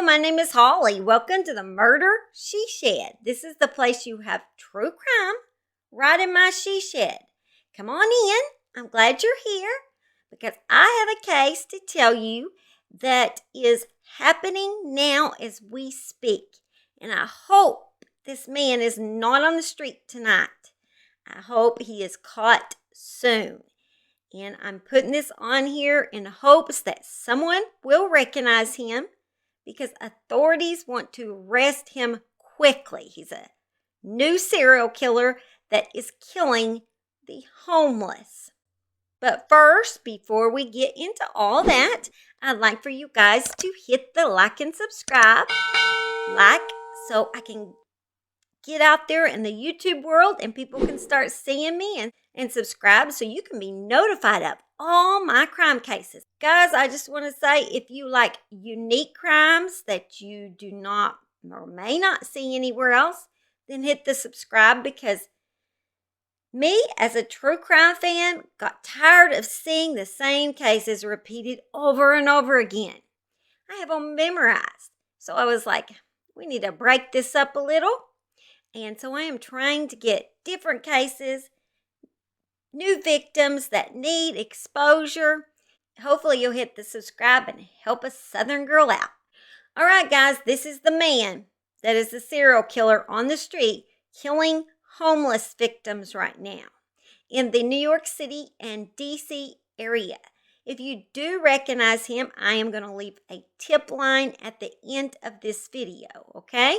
my name is Holly. Welcome to the Murder She Shed. This is the place you have true crime right in my she shed. Come on in. I'm glad you're here because I have a case to tell you that is happening now as we speak. And I hope this man is not on the street tonight. I hope he is caught soon. And I'm putting this on here in hopes that someone will recognize him because authorities want to arrest him quickly. He's a new serial killer that is killing the homeless. But first, before we get into all that, I'd like for you guys to hit the like and subscribe. Like so I can get out there in the YouTube world and people can start seeing me and subscribe so you can be notified of all my crime cases. Guys, I just want to say if you like unique crimes that you do not or may not see anywhere else, then hit the subscribe because me as a true crime fan got tired of seeing the same cases repeated over and over again. I have them memorized. So I was like, we need to break this up a little. And so I am trying to get different cases, new victims that need exposure. Hopefully you'll hit the subscribe and help a Southern girl out. All right, guys, this is the man that is the serial killer on the street killing homeless victims right now in the New York City and DC area. If you do recognize him, I am going to leave a tip line at the end of this video, okay?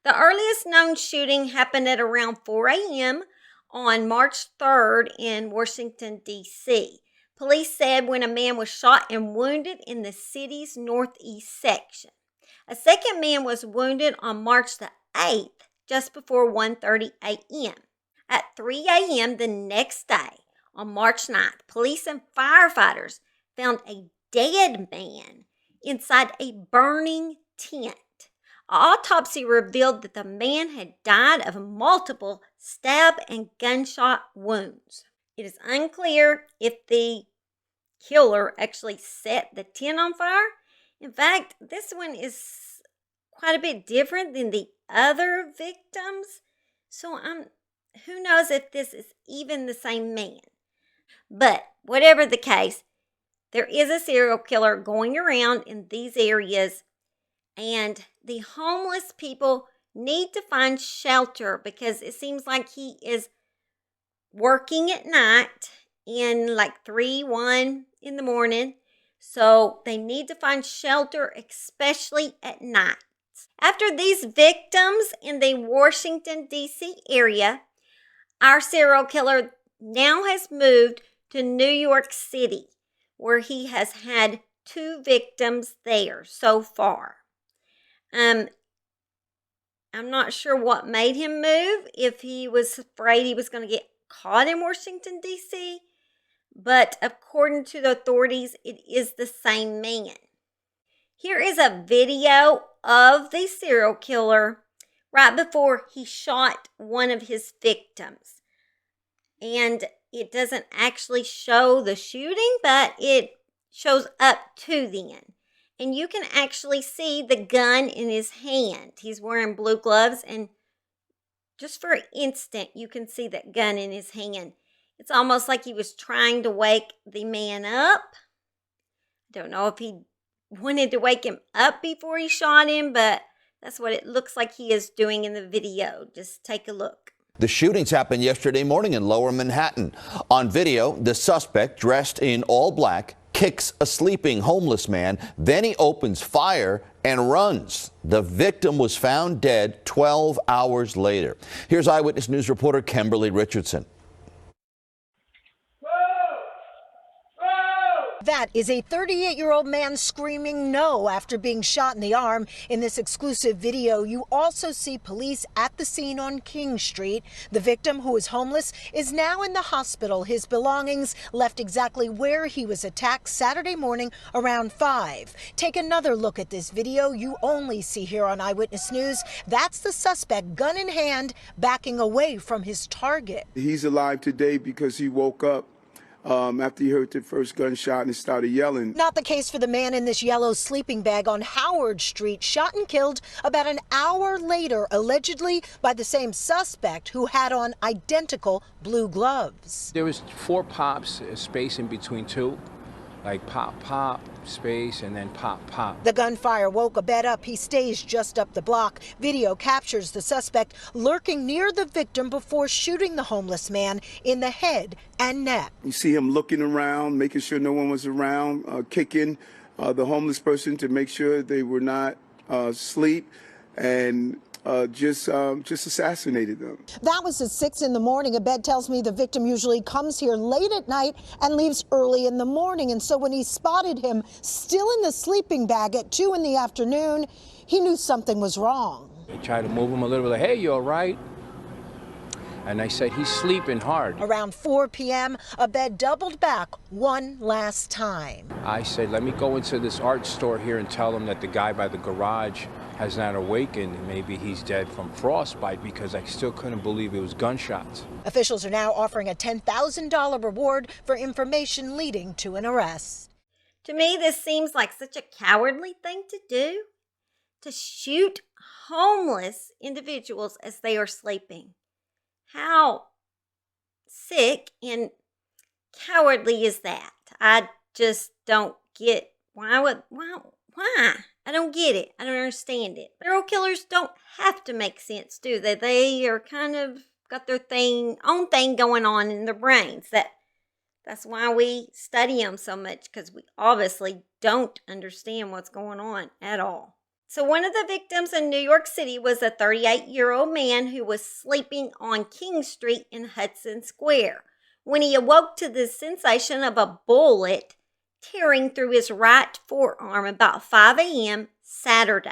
The earliest known shooting happened at around 4 a.m. on March 3rd in Washington, D.C. Police said when a man was shot and wounded in the city's northeast section. A second man was wounded on March the 8th, just before 1:30 a.m. At 3 a.m. the next day, on March 9th, police and firefighters found a dead man inside a burning tent. An autopsy revealed that the man had died of multiple stab and gunshot wounds. It is unclear if the killer actually set the tent on fire. In fact, this one is quite a bit different than the other victims. So who knows if this is even the same man. But whatever the case, there is a serial killer going around in these areas. And the homeless people need to find shelter because it seems like he is working at night in like 1 in the morning. So they need to find shelter, especially at night. After these victims in the Washington, D.C. area, our serial killer now has moved to New York City, where he has had 2 victims there so far. I'm not sure what made him move, if he was afraid he was going to get caught in Washington, D.C., but according to the authorities, it is the same man. Here is a video of the serial killer right before he shot one of his victims. And it doesn't actually show the shooting, but it shows up to then. And you can actually see the gun in his hand. He's wearing blue gloves, and just for an instant, you can see that gun in his hand. It's almost like he was trying to wake the man up. I don't know if he wanted to wake him up before he shot him, but that's what it looks like he is doing in the video. Just take a look. The shootings happened yesterday morning in Lower Manhattan. On video, the suspect, dressed in all black, kicks a sleeping homeless man. Then he opens fire and runs. The victim was found dead 12 hours later. Here's Eyewitness News reporter Kimberly Richardson. That is a 38-year-old man screaming no after being shot in the arm. In this exclusive video, you also see police at the scene on King Street. The victim, who is homeless, is now in the hospital. His belongings left exactly where he was attacked Saturday morning around 5. Take another look at this video you only see here on Eyewitness News. That's the suspect, gun in hand, backing away from his target. He's alive today because he woke up after he heard the first gunshot and started yelling. Not the case for the man in this yellow sleeping bag on Howard Street, shot and killed about an hour later, allegedly by the same suspect who had on identical blue gloves. There was 4 pops, a space in between 2, like pop, pop, space, and then pop, pop. The gunfire woke Uppbeat up. He stays just up the block. Video captures the suspect lurking near the victim before shooting the homeless man in the head and neck. You see him looking around, making sure no one was around, kicking the homeless person to make sure they were not asleep, and just assassinated them. That was at 6 in the morning. Uppbeat tells me the victim usually comes here late at night and leaves early in the morning. And so when he spotted him still in the sleeping bag at 2 in the afternoon, he knew something was wrong. They tried to move him a little bit, like, hey, you all right? And I said, he's sleeping hard. Around 4 p.m., Uppbeat doubled back one last time. I said, let me go into this art store here and tell them that the guy by the garage has not awakened, and maybe he's dead from frostbite, because I still couldn't believe it was gunshots. Officials are now offering a $10,000 reward for information leading to an arrest. To me, this seems like such a cowardly thing to do, to shoot homeless individuals as they are sleeping. How sick and cowardly is that? I just don't get why? I don't get it. I don't understand it. Serial killers don't have to make sense, do they? They are kind of got their own thing going on in their brains. That's why we study them so much, because we obviously don't understand what's going on at all. So one of the victims in New York City was a 38-year-old man who was sleeping on King Street in Hudson Square when he awoke to the sensation of a bullet tearing through his right forearm about 5 a.m. Saturday.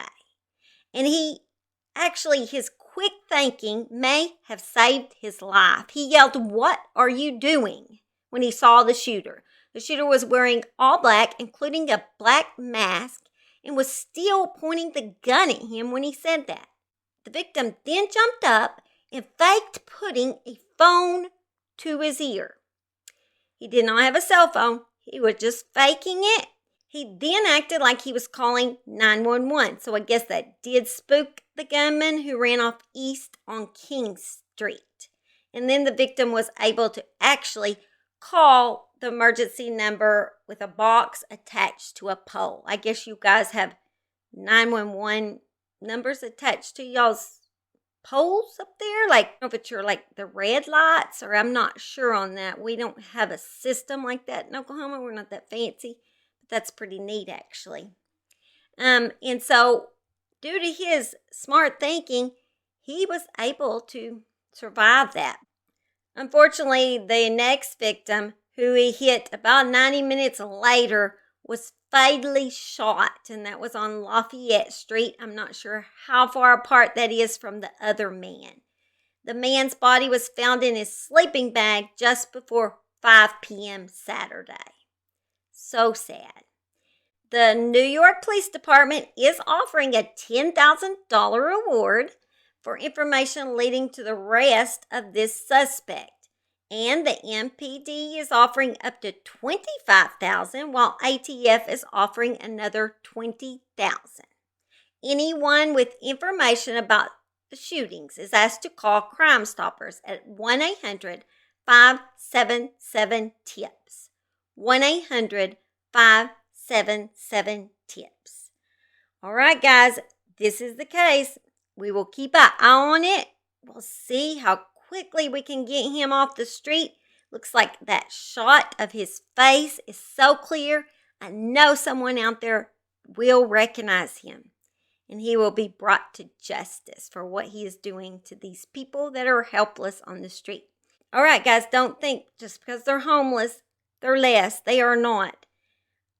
And his quick thinking may have saved his life. He yelled, "What are you doing?" when he saw the shooter. The shooter was wearing all black, including a black mask, and was still pointing the gun at him when he said that. The victim then jumped up and faked putting a phone to his ear. He did not have a cell phone. He was just faking it. He then acted like he was calling 911. So I guess that did spook the gunman, who ran off east on King Street. And then the victim was able to actually call the emergency number with a box attached to a pole. I guess you guys have 911 numbers attached to y'all's poles up there. Like, I don't know if it's your, like, the red lights, or I'm not sure on that. We don't have a system like that in Oklahoma. We're not that fancy. But that's pretty neat, actually. And so, due to his smart thinking, he was able to survive that. Unfortunately, the next victim, who he hit about 90 minutes later, was fatally shot, and that was on Lafayette Street. I'm not sure how far apart that is from the other man. The man's body was found in his sleeping bag just before 5 p.m. Saturday. So sad. The New York Police Department is offering a $10,000 reward for information leading to the arrest of this suspect. And the MPD is offering up to $25,000, while ATF is offering another $20,000. Anyone with information about the shootings is asked to call Crime Stoppers at 1-800-577-TIPS. 1-800-577-TIPS. All right, guys, this is the case. We will keep an eye on it. We'll see how quickly we can get him off the street. Looks like that shot of his face is so clear. I know someone out there will recognize him, and he will be brought to justice for what he is doing to these people that are helpless on the street. All right, guys, don't think just because they're homeless, they're less. They are not.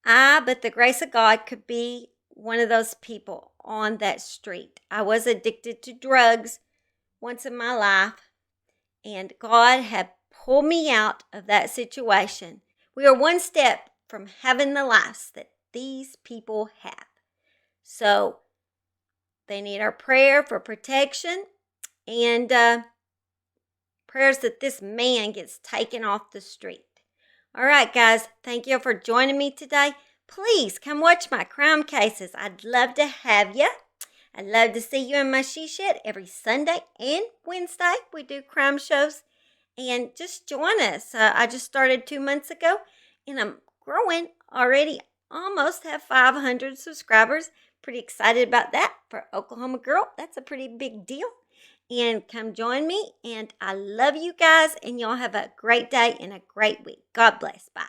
But the grace of God could be one of those people on that street. I was addicted to drugs once in my life, and God had pulled me out of that situation. We are one step from having the lives that these people have. So they need our prayer for protection, and prayers that this man gets taken off the street. All right, guys, thank you for joining me today. Please come watch my crime cases. I'd love to have you. I'd love to see you in my she shed every Sunday and Wednesday. We do crime shows. And just join us. I just started 2 months ago, and I'm growing already. Almost have 500 subscribers. Pretty excited about that for Oklahoma girl. That's a pretty big deal. And come join me. And I love you guys. And y'all have a great day and a great week. God bless. Bye.